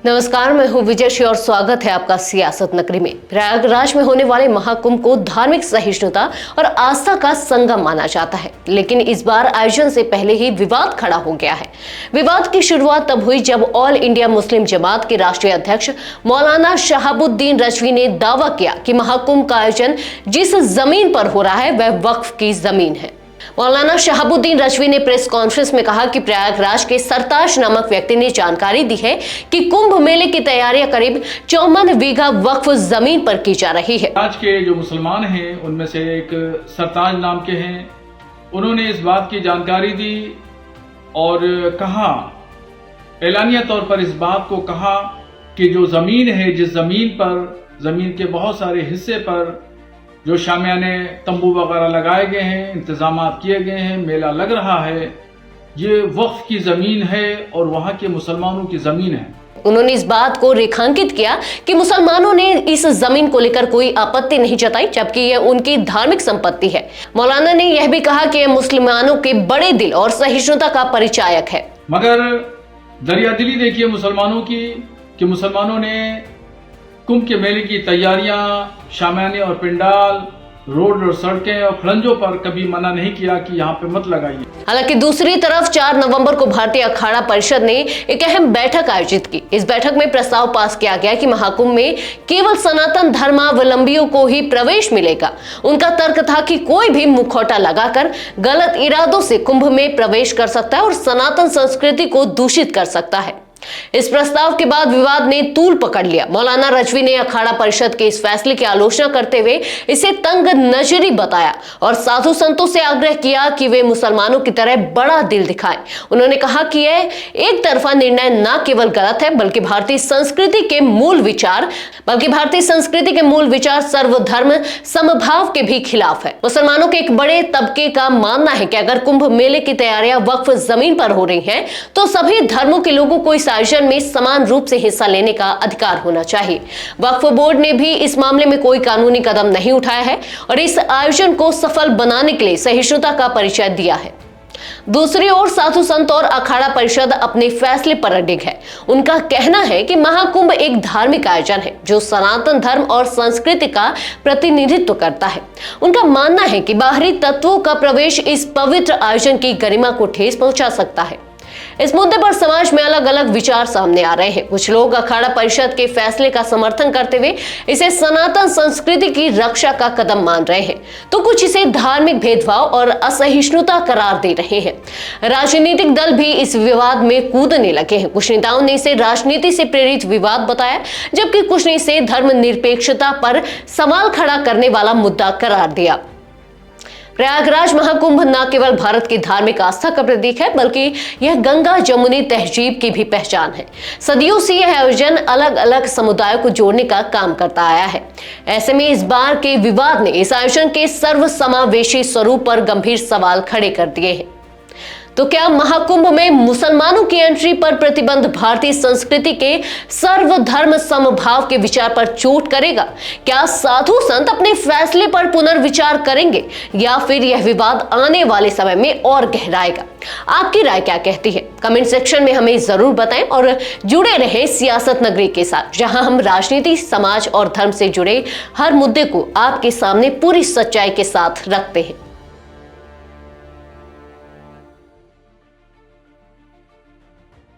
नमस्कार, मैं हूं विजय और स्वागत है आपका सियासत नगरी में। प्रयागराज में होने वाले महाकुंभ को धार्मिक सहिष्णुता और आस्था का संगम माना जाता है, लेकिन इस बार आयोजन से पहले ही विवाद खड़ा हो गया है। विवाद की शुरुआत तब हुई जब ऑल इंडिया मुस्लिम जमात के राष्ट्रीय अध्यक्ष मौलाना शहाबुद्दीन रजवी ने दावा किया कि महाकुंभ का आयोजन जिस जमीन पर हो रहा है वह वक्फ की जमीन है। मौलाना शहाबुद्दीन रजवी ने प्रेस कॉन्फ्रेंस में कहा कि प्रयागराज के सरताज नामक व्यक्ति ने जानकारी दी है कि कुंभ मेले की तैयारियां करीब 54 बीघा वक्फ जमीन पर की जा रही है। आज के जो मुसलमान हैं उनमें से एक सरताज नाम के हैं, उन्होंने इस बात की जानकारी दी और कहा, एलानिया तौर पर इस बात को कहा कि जो जमीन है, जिस जमीन पर, जमीन के बहुत सारे हिस्से पर जो शामियाने तंबू वगैरह लगाए गए हैं, इंतजामात किए गए हैं, मेला लग रहा है, ये वक्फ की जमीन है और वहां के मुसलमानों की जमीन है। उन्होंने इस बात को रेखांकित किया कि मुसलमानों ने इस जमीन को लेकर कोई आपत्ति नहीं जताई, जबकि यह उनकी धार्मिक संपत्ति है। मौलाना ने यह भी कहा कि यह मुसलमानों के बड़े दिल और सहिष्णुता का परिचायक है। मगर दरियादिली देखिए मुसलमानों की, कि मुसलमानों ने कुंभ के मेले की तैयारियां, शामियाने और पंडाल, रोड और सड़कें और खड़ंजों पर कभी मना नहीं किया कि यहाँ पे मत लगाइए। हालांकि दूसरी तरफ 4 नवंबर को भारतीय अखाड़ा परिषद ने एक अहम बैठक आयोजित की। इस बैठक में प्रस्ताव पास किया गया कि महाकुंभ में केवल सनातन धर्मावलंबियों को ही प्रवेश मिलेगा। उनका तर्क था कि कोई भी मुखौटा लगाकर गलत इरादों से कुंभ में प्रवेश कर सकता है और सनातन संस्कृति को दूषित कर सकता है। इस प्रस्ताव के बाद विवाद ने तूल पकड़ लिया। मौलाना रजवी ने अखाड़ा परिषद के इस फैसले की आलोचना करते हुए इसे तंग नजरी बताया और साधु संतों से आग्रह किया कि वे मुसलमानों की तरह बड़ा दिल दिखाएं। उन्होंने कहा कि यह एक तरफा निर्णय न केवल गलत है बल्कि भारतीय संस्कृति के मूल विचार सर्वधर्म समभाव के भी खिलाफ है। मुसलमानों के एक बड़े तबके का मानना है कि अगर कुंभ मेले की तैयारियां वक्फ जमीन पर हो रही हैं तो सभी धर्मों के लोगों को आयोजन में समान रूप से हिस्सा लेने का अधिकार होना चाहिए। वक्फ बोर्ड ने भी इस मामले में कोई कानूनी कदम नहीं उठाया है और इस आयोजन को सफल बनाने के लिए सहिष्णुता का परिचय दिया है। दूसरी ओर साधु संत और अखाड़ा परिषद अपने फैसले पर अडिग है। उनका कहना है कि महाकुंभ एक धार्मिक आयोजन है जो सनातन धर्म और संस्कृति का प्रतिनिधित्व करता है। उनका मानना है कि बाहरी तत्वों का प्रवेश इस पवित्र आयोजन की गरिमा को ठेस पहुंचा सकता है। इस मुद्दे पर समाज में अलग अलग विचार सामने आ रहे हैं। कुछ लोग अखाड़ा परिषद के फैसले का समर्थन करते हुए इसे सनातन संस्कृति की रक्षा का कदम मान रहे हैं, तो कुछ इसे धार्मिक भेदभाव और असहिष्णुता करार दे रहे हैं। राजनीतिक दल भी इस विवाद में कूदने लगे हैं। कुछ नेताओं ने इसे राजनीति से प्रेरित विवाद बताया, जबकि कुछ ने इसे धर्मनिरपेक्षता पर सवाल खड़ा करने वाला मुद्दा करार दिया। प्रयागराज महाकुंभ न केवल भारत की धार्मिक आस्था का प्रतीक है बल्कि यह गंगा जमुनी तहजीब की भी पहचान है। सदियों से यह आयोजन अलग अलग समुदायों को जोड़ने का काम करता आया है। ऐसे में इस बार के विवाद ने इस आयोजन के सर्वसमावेशी स्वरूप पर गंभीर सवाल खड़े कर दिए हैं। तो क्या महाकुंभ में मुसलमानों की एंट्री पर प्रतिबंध भारतीय संस्कृति के सर्वधर्म समभाव के विचार पर चोट करेगा? क्या साधु संत अपने फैसले पर पुनर्विचार करेंगे या फिर यह विवाद आने वाले समय में और गहराएगा? आपकी राय क्या कहती है? कमेंट सेक्शन में हमें जरूर बताएं और जुड़े रहें सियासत नगरी के साथ, जहां हम राजनीति, समाज और धर्म से जुड़े हर मुद्दे को आपके सामने पूरी सच्चाई के साथ रखते हैं।